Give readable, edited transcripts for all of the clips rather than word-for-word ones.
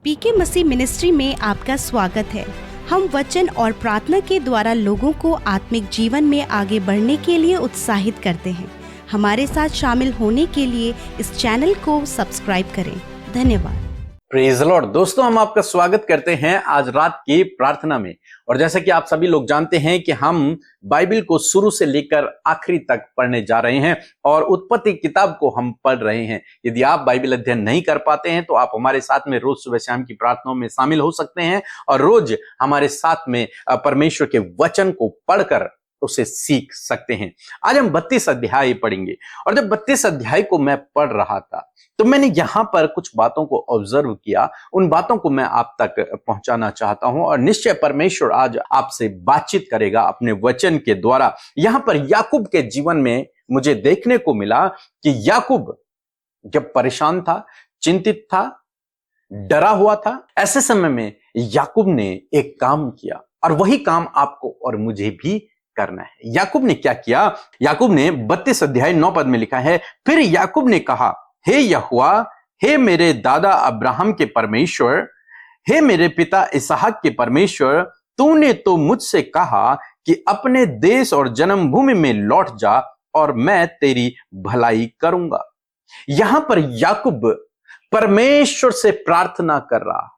पीके मसीह ministry में आपका स्वागत है। हम वचन और प्रार्थना के द्वारा लोगों को आत्मिक जीवन में आगे बढ़ने के लिए उत्साहित करते हैं। हमारे साथ शामिल होने के लिए इस चैनल को सब्सक्राइब करें। धन्यवाद। Praise the Lord. दोस्तों, हम आपका स्वागत करते हैं आज रात की प्रार्थना में। और जैसा कि आप सभी लोग जानते हैं कि हम बाइबल को शुरू से लेकर आखिरी तक पढ़ने जा रहे हैं और उत्पत्ति किताब को हम पढ़ रहे हैं। यदि आप बाइबल अध्ययन नहीं कर पाते हैं तो आप हमारे साथ में रोज सुबह शाम की प्रार्थनाओं में शामिल हो सकते हैं और रोज हमारे साथ में परमेश्वर के वचन को पढ़कर उसे सीख सकते हैं। आज हम 32 अध्याय पढ़ेंगे और जब 32 अध्याय को मैं पढ़ रहा था तो मैंने यहां पर कुछ बातों को ऑब्जर्व किया। उन बातों को मैं आप तक पहुंचाना चाहता हूं और निश्चय परमेश्वर आज आपसे बातचीत करेगा अपने वचन के द्वारा। यहां पर याकूब के जीवन में मुझे देखने को मिला कि याकूब जब परेशान था, चिंतित था, डरा हुआ था, ऐसे समय में याकूब ने एक काम किया और वही काम आपको और मुझे भी करना है। याकूब ने क्या किया? याकूब ने 32 अध्याय 9 पद में लिखा है, फिर याकूब ने कहा, हे यहोवा, हे मेरे दादा अब्राहम के परमेश्वर, हे मेरे पिता इसहाक के परमेश्वर, तूने तो मुझसे कहा कि अपने देश और जन्मभूमि में लौट जा और मैं तेरी भलाई करूंगा। यहां पर याकूब परमेश्वर से प्रार्थना कर रहा।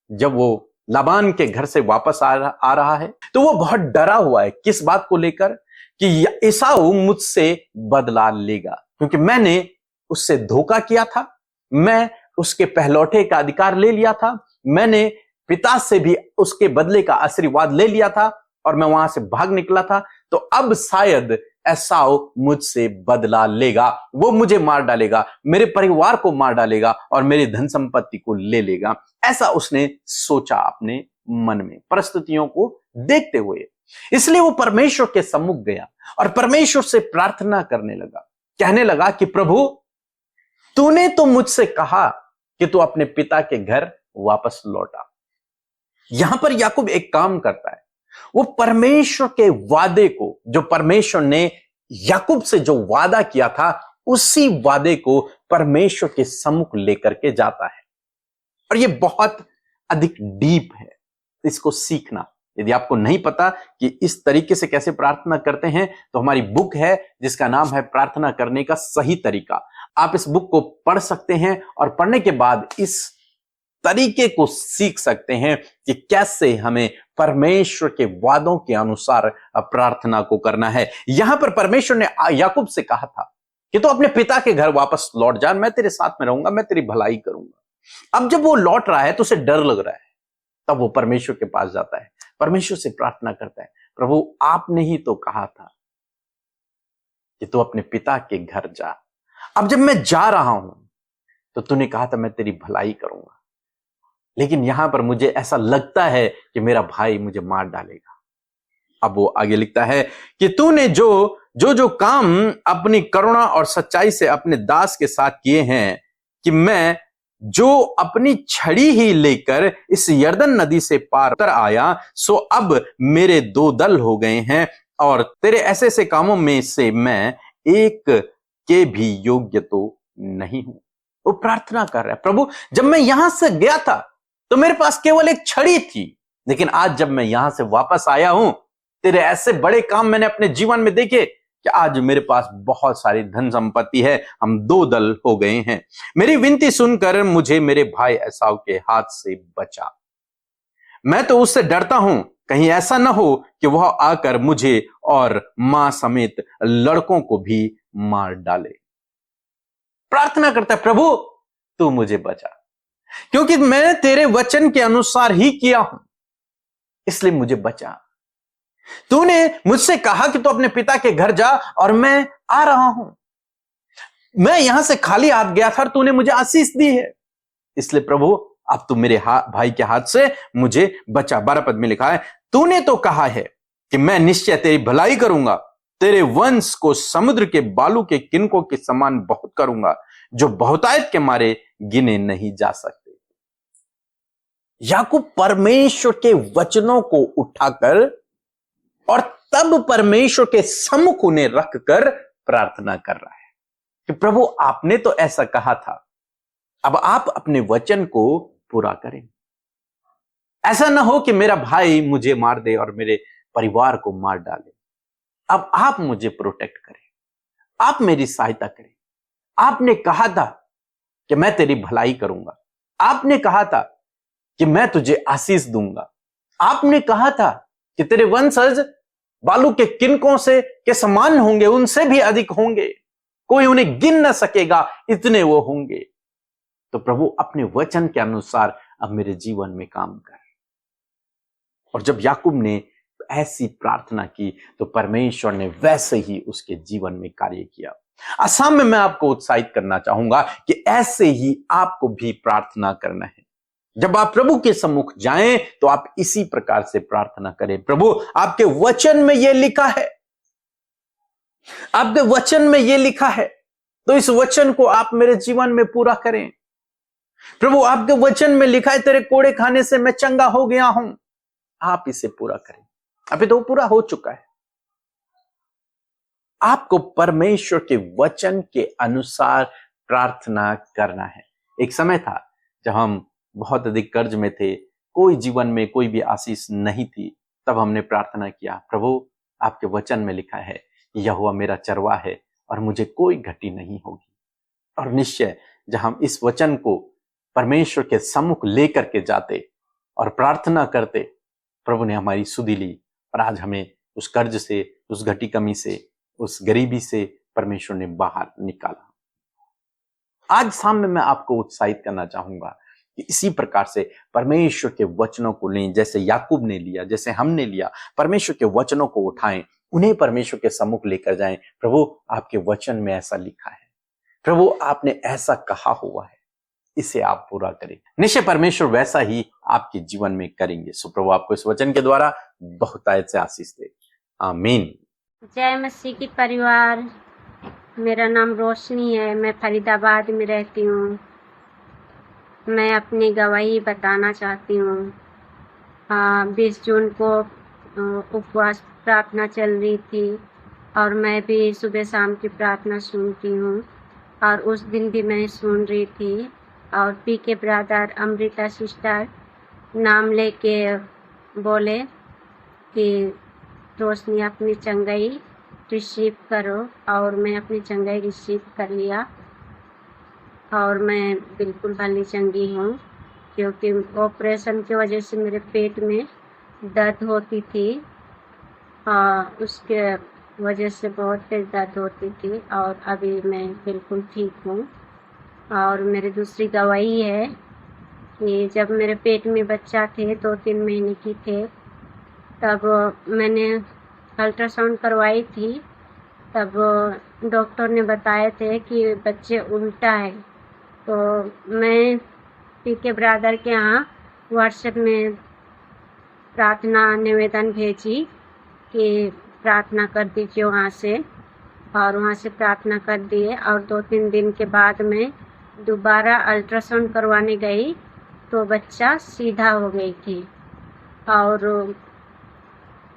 जब वो लाबान के घर से वापस आ रहा है तो वो बहुत डरा हुआ है। किस बात को लेकर? कि एसाऊ मुझसे बदला लेगा, क्योंकि मैंने उससे धोखा किया था, मैं उसके पहलौठे का अधिकार ले लिया था, मैंने पिता से भी उसके बदले का आशीर्वाद ले लिया था और मैं वहां से भाग निकला था। तो अब शायद एसाऊ मुझसे बदला लेगा, वो मुझे मार डालेगा, मेरे परिवार को मार डालेगा और मेरी धन संपत्ति को ले लेगा। ऐसा उसने सोचा अपने मन में, परिस्थितियों को देखते हुए। इसलिए वो परमेश्वर के सम्मुख गया और परमेश्वर से प्रार्थना करने लगा। कहने लगा कि प्रभु, तूने तो मुझसे कहा कि तू अपने पिता के घर वापस लौटा। यहां पर याकूब एक काम करता है, वो परमेश्वर के वादे को, जो परमेश्वर ने याकूब से जो वादा किया था, उसी वादे को परमेश्वर के सम्मुख लेकर के जाता है। और ये बहुत अधिक डीप है, इसको सीखना। यदि आपको नहीं पता कि इस तरीके से कैसे प्रार्थना करते हैं तो हमारी बुक है जिसका नाम है प्रार्थना करने का सही तरीका। आप इस बुक को पढ़ सकते हैं और पढ़ने के बाद इस तरीके को सीख सकते हैं कि कैसे हमें परमेश्वर के वादों के अनुसार प्रार्थना को करना है। यहां पर परमेश्वर ने याकूब से कहा था कि तू अपने पिता के घर वापस लौट जा, मैं तेरे साथ में रहूंगा, मैं तेरी भलाई करूंगा। अब जब वो लौट रहा है तो उसे डर लग रहा है, तब वो परमेश्वर के पास जाता है, परमेश्वर से प्रार्थना करता है, प्रभु आपने ही तो कहा था कि तू अपने पिता के घर जा। अब जब मैं जा रहा हूं तो तूने कहा था मैं तेरी भलाई करूंगा, लेकिन यहां पर मुझे ऐसा लगता है कि मेरा भाई मुझे मार डालेगा। अब वो आगे लिखता है कि तूने जो काम अपनी करुणा और सच्चाई से अपने दास के साथ किए हैं, कि मैं जो अपनी छड़ी ही लेकर इस यरदन नदी से पार उतर आया, सो अब मेरे 2 दल हो गए हैं और तेरे ऐसे ऐसे कामों में से मैं एक के भी योग्य तो नहीं हूं। वो प्रार्थना कर रहा है, प्रभु जब मैं यहां से गया था तो मेरे पास केवल एक छड़ी थी, लेकिन आज जब मैं यहां से वापस आया हूं, तेरे ऐसे बड़े काम मैंने अपने जीवन में देखे कि आज मेरे पास बहुत सारी धन संपत्ति है, हम 2 दल हो गए हैं। मेरी विनती सुनकर मुझे मेरे भाई एसाव के हाथ से बचा। मैं तो उससे डरता हूं, कहीं ऐसा ना हो कि वह आकर मुझे और मां समेत लड़कों को भी मार डाले। प्रार्थना करता है, प्रभु तू मुझे बचा, क्योंकि मैंने तेरे वचन के अनुसार ही किया हूं, इसलिए मुझे बचा। तूने मुझसे कहा कि तू अपने पिता के घर जा और मैं आ रहा हूं। मैं यहां से खाली हाथ गया था और तूने मुझे आशीष दी है, इसलिए प्रभु अब तू मेरे भाई के हाथ से मुझे बचा। 12 पद में लिखा है, तूने तो कहा है कि मैं निश्चय तेरी भलाई करूंगा, तेरे वंश को समुद्र के बालू के किनकों के समान बहुत करूंगा, जो बहुतायत के मारे गिने नहीं जा सकते। याकूब परमेश्वर के वचनों को उठाकर और तब परमेश्वर के सम्मुख उन्हें रखकर प्रार्थना कर रहा है कि प्रभु आपने तो ऐसा कहा था, अब आप अपने वचन को पूरा करें। ऐसा ना हो कि मेरा भाई मुझे मार दे और मेरे परिवार को मार डाले। अब आप मुझे प्रोटेक्ट करें, आप मेरी सहायता करें। आपने कहा था कि मैं तेरी भलाई करूंगा, आपने कहा था कि मैं तुझे आशीष दूंगा, आपने कहा था कि तेरे वंशज बालू के किनकों से के समान होंगे, उनसे भी अधिक होंगे, कोई उन्हें गिन न सकेगा, इतने वो होंगे। तो प्रभु अपने वचन के अनुसार अब मेरे जीवन में काम कर। और जब याकूब ने ऐसी प्रार्थना की तो परमेश्वर ने वैसे ही उसके जीवन में कार्य किया। आसाम में मैं आपको उत्साहित करना चाहूंगा कि ऐसे ही आपको भी प्रार्थना करना है। जब आप प्रभु के सम्मुख जाएं तो आप इसी प्रकार से प्रार्थना करें, प्रभु आपके वचन में यह लिखा है, आपके वचन में यह लिखा है, तो इस वचन को आप मेरे जीवन में पूरा करें। प्रभु आपके वचन में लिखा है, तेरे कोड़े खाने से मैं चंगा हो गया हूं, आप इसे पूरा करें। अभी तो पूरा हो चुका है। आपको परमेश्वर के वचन के अनुसार प्रार्थना करना है। एक समय था जब हम बहुत अधिक कर्ज में थे, कोई जीवन में कोई भी आशीष नहीं थी, तब हमने प्रार्थना किया, प्रभु आपके वचन में लिखा है यहोवा मेरा चरवाहा है और मुझे कोई घटी नहीं होगी। और निश्चय जब हम इस वचन को परमेश्वर के सम्मुख लेकर के जाते और प्रार्थना करते, प्रभु ने हमारी सुधि ली और आज हमें उस कर्ज से, उस घटी कमी से, उस गरीबी से परमेश्वर ने बाहर निकाला। आज शाम में मैं आपको उत्साहित करना चाहूंगा कि इसी प्रकार से परमेश्वर के वचनों को लें, जैसे याकूब ने लिया, जैसे हमने लिया। परमेश्वर के वचनों को उठाएं, उन्हें परमेश्वर के सम्मुख लेकर जाएं। प्रभु आपके वचन में ऐसा लिखा है, प्रभु आपने ऐसा कहा हुआ है, इसे आप पूरा करें। निश्चय परमेश्वर वैसा ही आपके जीवन में करेंगे। सो प्रभु आपको इस वचन के द्वारा बहुतायत से आशीष दे। आमीन। जय मसीह की परिवार, मेरा नाम रोशनी है, मैं फरीदाबाद में रहती हूँ। मैं अपनी गवाही बताना चाहती हूँ। 20 जून को उपवास प्रार्थना चल रही थी और मैं भी सुबह शाम की प्रार्थना सुनती हूँ और उस दिन भी मैं सुन रही थी। और पी के ब्रदर अमृता सिस्टर नाम लेके बोले कि रोशनी अपनी चंगाई रिसीव करो, और मैं अपनी चंगाई रिसीव कर लिया और मैं बिल्कुल भली चंगी हूँ। क्योंकि ऑपरेशन की वजह से मेरे पेट में दर्द होती थी, उसके वजह से बहुत तेज दर्द होती थी और अभी मैं बिल्कुल ठीक हूँ। और मेरी दूसरी गवाही है कि जब मेरे पेट में बच्चा थे, 2-3 महीने की थे, तब मैंने अल्ट्रासाउंड करवाई थी। तब डॉक्टर ने बताए थे कि बच्चे उल्टा है। तो मैं पी के ब्रदर के यहाँ व्हाट्सएप में प्रार्थना निवेदन भेजी कि प्रार्थना कर दीजिए वहाँ से, और वहाँ से प्रार्थना कर दिए। और 2-3 दिन के बाद मैं दोबारा अल्ट्रासाउंड करवाने गई तो बच्चा सीधा हो गई थी और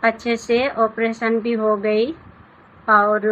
अच्छे से ऑपरेशन भी हो गई और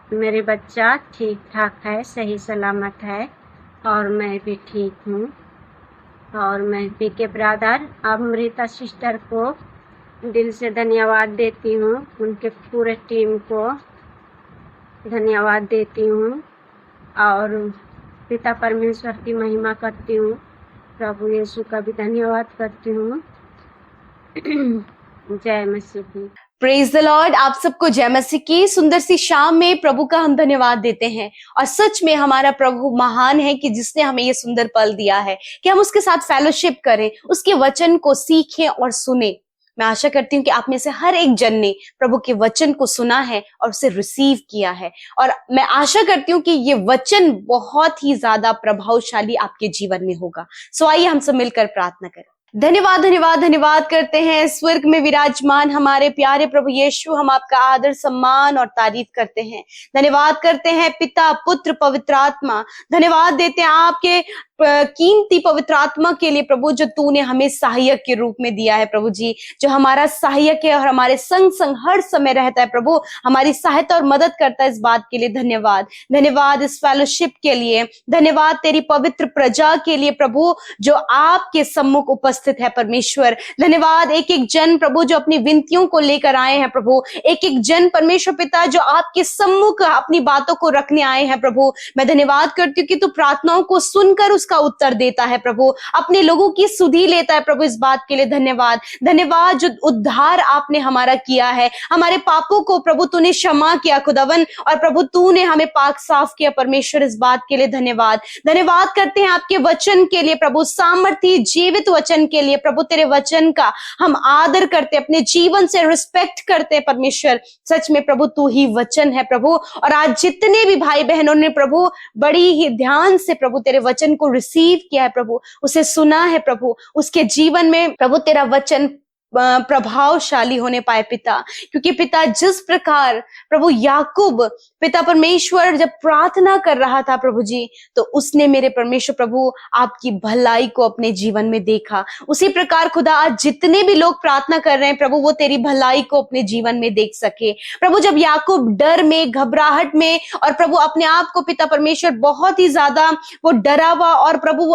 मेरे बच्चा ठीक ठाक है, सही सलामत है और मैं भी ठीक हूँ। और मैं पी के ब्रदर अमृता सिस्टर को दिल से धन्यवाद देती हूँ, उनके पूरे टीम को धन्यवाद देती हूँ और पिता परमेश्वर की महिमा करती हूँ, प्रभु यीशु का भी धन्यवाद करती हूँ। जय मसीह की। Praise the Lord. आप सबको जय मसीह की सुंदर सी शाम में प्रभु का हम धन्यवाद देते हैं। और सच में हमारा प्रभु महान है कि जिसने हमें ये सुंदर पल दिया है कि हम उसके साथ फेलोशिप करें, उसके वचन को सीखें और सुने। मैं आशा करती हूँ कि आप में से हर एक जन ने प्रभु के वचन को सुना है और उसे रिसीव किया है, और मैं आशा करती हूँ कि ये वचन बहुत ही ज्यादा प्रभावशाली आपके जीवन में होगा। सो आइए हम सब मिलकर प्रार्थना करें। धन्यवाद धन्यवाद धन्यवाद करते हैं स्वर्ग में विराजमान हमारे प्यारे प्रभु यीशु। हम आपका आदर सम्मान और तारीफ करते हैं। धन्यवाद करते हैं पिता पुत्र पवित्र आत्मा। धन्यवाद देते हैं आपके कीमती पवित्र आत्मा के लिए प्रभु, जो तूने हमें सहायक के रूप में दिया है प्रभु जी, जो हमारा सहायक है और हमारे संग संग हर समय रहता है प्रभु, हमारी सहायता और मदद करता है। इस बात के लिए धन्यवाद। धन्यवाद इस फेलोशिप के लिए, धन्यवाद तेरी पवित्र प्रजा के लिए प्रभु, जो आपके सम्मुख उपस्थित है परमेश्वर। धन्यवाद एक एक जन प्रभु जो अपनी विनतियों को लेकर आए हैं प्रभु, एक एक जन परमेश्वर पिता जो आपके सम्मुख अपनी बातों को रखने आए हैं प्रभु। मैं धन्यवाद करती हूँ कि तू प्रार्थनाओं को सुनकर का उत्तर देता है प्रभु, अपने लोगों की सुधि लेता है प्रभु। इस बात के लिए धन्यवाद। धन्यवाद जो उद्धार आपने हमारा किया है, हमारे पापों को प्रभु तूने क्षमा किया खुदावन, और प्रभु तूने हमें पाक साफ किया परमेश्वर। इस बात के लिए धन्यवाद। धन्यवाद करते हैं आपके वचन के लिए प्रभु, सामर्थी जीवित वचन के लिए प्रभु। तेरे वचन का हम आदर करते, अपने जीवन से रिस्पेक्ट करते हैं परमेश्वर। सच में प्रभु तू ही वचन है प्रभु। और आज जितने भी भाई बहनों ने प्रभु बड़ी ही ध्यान से प्रभु तेरे वचन को रिसीव किया है प्रभु, उसे सुना है प्रभु, उसके जीवन में प्रभु तेरा वचन प्रभावशाली होने पाए पिता। क्योंकि पिता जिस प्रकार प्रभु याकूब पिता परमेश्वर जब प्रार्थना कर रहा था प्रभु जी, तो उसने मेरे परमेश्वर प्रभु आपकी भलाई को अपने जीवन में देखा। उसी प्रकार खुदा आज जितने भी लोग प्रार्थना कर रहे हैं प्रभु, वो तेरी भलाई को अपने जीवन में देख सके प्रभु। जब याकूब डर में, घबराहट में और प्रभु अपने आप को पिता परमेश्वर बहुत ही ज्यादा वो डरा हुआ और प्रभु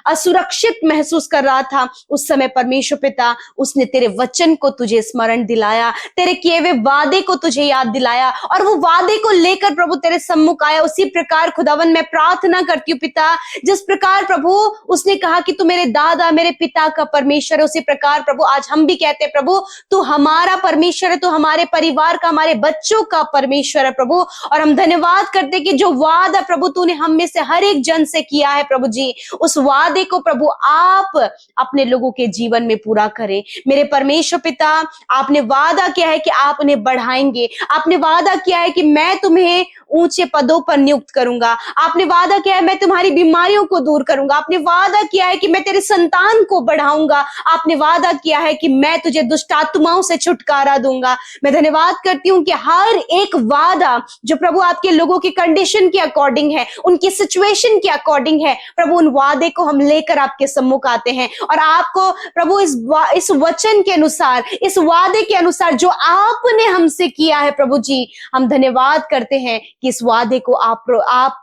असुरक्षित महसूस कर रहा था, उस समय परमेश्वर पिता उसने तेरे वचन को तुझे स्मरण दिलाया, तेरे किए हुए वादे को तुझे याद दिलाया, और वो वादे को लेकर प्रभु तेरे सम्मुख आया। उसी प्रकार खुदावन मैं प्रार्थना करती हूँ पिता, जिस प्रकार प्रभु उसने कहा कि तू मेरे दादा मेरे पिता का परमेश्वर है, उसी प्रकार प्रभु आज हम भी कहते हैं प्रभु तू हमारा परमेश्वर है, तू हमारे परिवार का, हमारे बच्चों का परमेश्वर है प्रभु। और हम धन्यवाद करते कि जो वादा प्रभु तूने हम में से हर एक जन से किया है प्रभु जी, उस वादे को प्रभु आप अपने लोगों के जीवन में पूरा करें मेरे परमेश्वर पिता। आपने वादा किया है कि आप उन्हें बढ़ाएंगे, आपने वादा किया है कि मैं तुम्हें ऊंचे पदों पर नियुक्त करूंगा, आपने वादा किया है मैं तुम्हारी बीमारियों को दूर करूंगा, आपने वादा किया है कि मैं तेरे संतान को बढ़ाऊंगा, आपने वादा किया है कि मैं तुझे दुष्ट आत्माओं से छुटकारा दूंगा। मैं धन्यवाद करती हूँ कि हर एक वादा जो प्रभु आपके लोगों की कंडीशन के अकॉर्डिंग है, उनकी सिचुएशन के अकॉर्डिंग है प्रभु, उन वादे को हम लेकर आपके सम्मुख आते हैं और आपको प्रभु इस वचन के अनुसार, इस वादे के अनुसार जो आपने हमसे किया है प्रभु जी, हम धन्यवाद करते हैं कि इस वादे को आप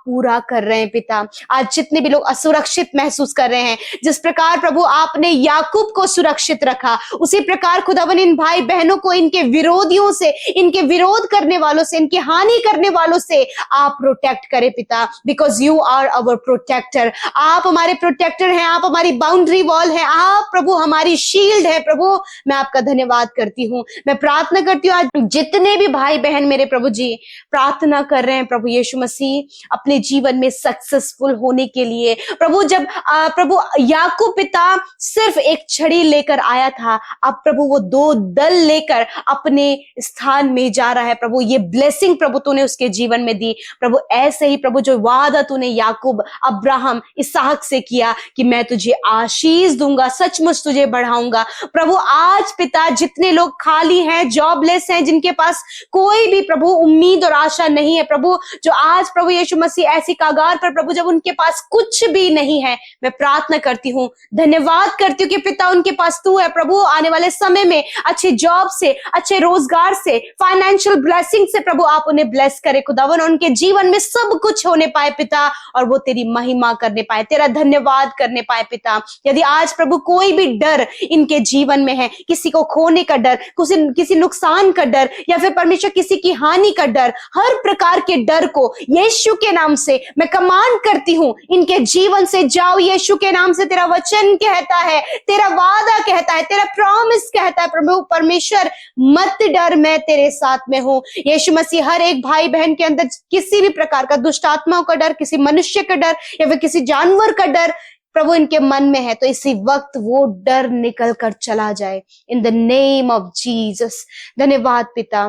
पूरा कर रहे हैं पिता। आज जितने भी लोग असुरक्षित महसूस कर रहे हैं, जिस प्रकार प्रभु आपने याकूब को सुरक्षित रखा, उसी प्रकार खुदावन इन भाई बहनों को इनके विरोधियों से, इनके विरोध करने वालों से, इनकी हानि करने वालों से आप प्रोटेक्ट करें पिता, because you are our protector. आप हमारे प्रोटेक्टर हैं, आप हमारी बाउंड्री वॉल है, आप प्रभु हमारी शील्ड है प्रभु। मैं आपका धन्यवाद करती हूँ। मैं प्रार्थना करती हूँ आज जितने भी भाई बहन मेरे प्रभु जी प्रार्थना कर रहे हैं प्रभु यीशु मसीह अपने जीवन में सक्सेसफुल होने के लिए प्रभु, जब प्रभु याकूब पिता सिर्फ एक छड़ी लेकर आया था, अब प्रभु वो 2 दल लेकर अपने स्थान में जा रहा है प्रभु। ये ब्लेसिंग प्रभु तूने उसके जीवन में दी प्रभु। ऐसे ही प्रभु जो वादा तूने याकूब, अब्राहम, इसहाक से किया कि मैं तुझे आशीष दूंगा, सचमुच तुझे बढ़ाऊंगा प्रभु। आज पिता जितने लोग खाली हैं, जॉबलेस हैं, जिनके पास कोई भी प्रभु उम्मीद और आशा नहीं है प्रभु, जो आज प्रभु यीशु मसीह ऐसी कागार पर प्रभु जब उनके पास कुछ भी नहीं है, मैं प्रार्थना करती हूँ, धन्यवाद करती हूँ कि पिता उनके पास तू है प्रभु। आने वाले समय में अच्छे जॉब से, अच्छे रोजगार से, फाइनेंशियल ब्लेसिंग से प्रभु आप उन्हें ब्लेस करे खुदावन, उनके जीवन में सब कुछ होने पाए पिता, और वो तेरी महिमा करने पाए, तेरा धन्यवाद करने पाए पिता। यदि आज प्रभु कोई भी डर इनके जीवन में है, किसी को खोने का डर, किसी नुकसान का डर, या फिर परमेश्वर किसी की हानि का डर, हर प्रकार के डर को यीशु के नाम से मैं कमांड करती हूँ, इनके जीवन से जाओ यीशु के नाम से। तेरा वचन कहता है, तेरा वादा कहता है, तेरा प्रॉमिस कहता है प्रभु परमेश्वर मत डर, मैं तेरे साथ में हूँ। यीशु मसीह हर एक भाई बहन के अंदर किसी भी प्रकार का दुष्ट आत्माओं का डर, किसी मनुष्य का डर या फिर किसी जानवर का डर प्रभु इनके मन में है, तो इसी वक्त वो डर निकल कर चला जाए in the name of Jesus. धन्यवाद पिता,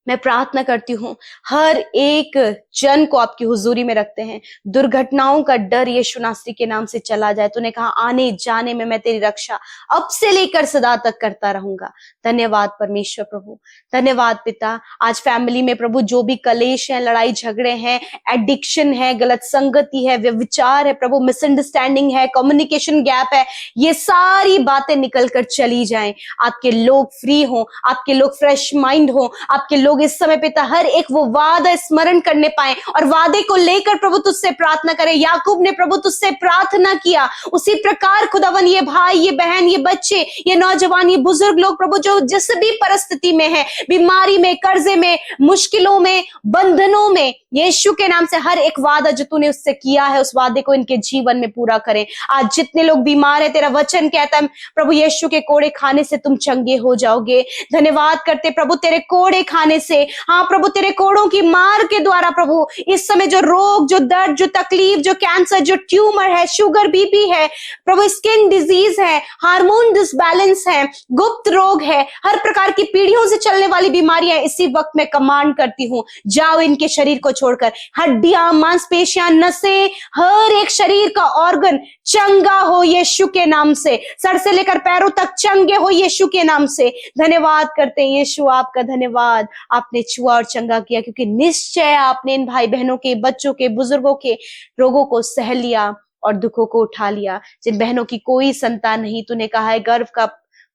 मैं प्रार्थना करती हूँ, हर एक जन को आपकी हुजूरी में रखते हैं। दुर्घटनाओं का डर यीशु नासरी के नाम से चला जाए। तूने कहा आने जाने में मैं तेरी रक्षा अब से लेकर सदा तक करता रहूंगा। धन्यवाद परमेश्वर प्रभु, धन्यवाद पिता। आज फैमिली में प्रभु जो भी कलेश है, लड़ाई झगड़े हैं, एडिक्शन है, गलत संगति है, व्यभिचार है प्रभु, मिसअंडरस्टैंडिंग है, कम्युनिकेशन गैप है, ये सारी बातें निकल कर चली जाएं। आपके लोग फ्री हो, आपके लोग फ्रेश माइंड हो, आपके लोग इस समय पिता हर एक वो वादा स्मरण करने पाए और वादे को लेकर प्रभु तुझसे प्रार्थना करें। याकूब ने प्रभु तुझसे प्रार्थना किया, उसी प्रकार खुदावन ये भाई, ये बहन, ये बच्चे, ये नौजवान, ये बुजुर्ग लोग प्रभु जो जिस भी परिस्थिति में है, बीमारी में, कर्जे में, मुश्किलों में, बंधनों में, यीशु के नाम से हर एक वादा जो तूने उससे किया है उस वादे को इनके जीवन में पूरा करें। आज जितने लोग बीमार है, तेरा वचन कहता है प्रभु यीशु के कोड़े खाने से तुम चंगे हो जाओगे। धन्यवाद करते प्रभु तेरे कोड़े खाने से, हाँ प्रभु तेरे कोड़ों की मार के द्वारा प्रभु इस समय जो रोग, जो दर्द, जो तकलीफ, जो कैंसर, जो ट्यूमर है, शुगर, बीपी है प्रभु, स्किन डिजीज है, हार्मोन डिसबैलेंस है, गुप्त रोग है, हर प्रकार की पीढ़ियों से चलने वाली बीमारियां इसी वक्त में कमांड करती हूँ, जाओ इनके शरीर को छोड़कर। हड्डियां, मांसपेशियां, नसें, हर एक शरीर का ऑर्गन चंगा हो यीशु के नाम से, सर से लेकर पैरों तक चंगे हो यीशु के नाम से। धन्यवाद करते हैं यीशु, आपका धन्यवाद, आपने छुआ और चंगा किया, क्योंकि निश्चय आपने इन भाई बहनों के, बच्चों के, बुजुर्गों के रोगों को सह लिया और दुखों को उठा लिया। जिन बहनों की कोई संतान नहीं, तूने कहा है गर्भ का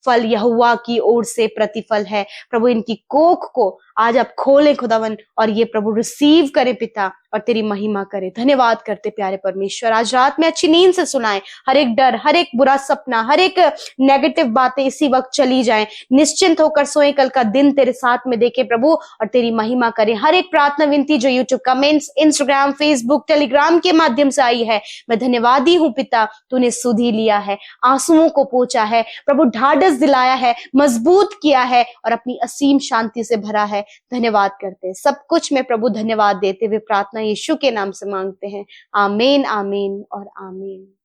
फल यहोवा की ओर से प्रतिफल है। प्रभु इनकी कोख को आज आप खोलें खुदावन और ये प्रभु रिसीव करे पिता और तेरी महिमा करे। धन्यवाद करते प्यारे परमेश्वर, आज रात में अच्छी नींद से सुनाए, हर एक डर, हर एक बुरा सपना, हर एक नेगेटिव बातें इसी वक्त चली जाएं, निश्चिंत होकर सोए, कल का दिन तेरे साथ में देखे प्रभु और तेरी महिमा करे। हर एक प्रार्थना विनती जो YouTube comments, Instagram, Facebook, Telegram के माध्यम से आई है, मैं धन्यवादी हूँ पिता, तूने सुध ही लिया है, आंसुओं को पोंछा है प्रभु, ढाढ़स दिलाया है, मजबूत किया है और अपनी असीम शांति से भरा है। धन्यवाद करते हैं, सब कुछ में प्रभु धन्यवाद देते हुए प्रार्थना यीशु के नाम से मांगते हैं। आमीन, आमीन और आमीन।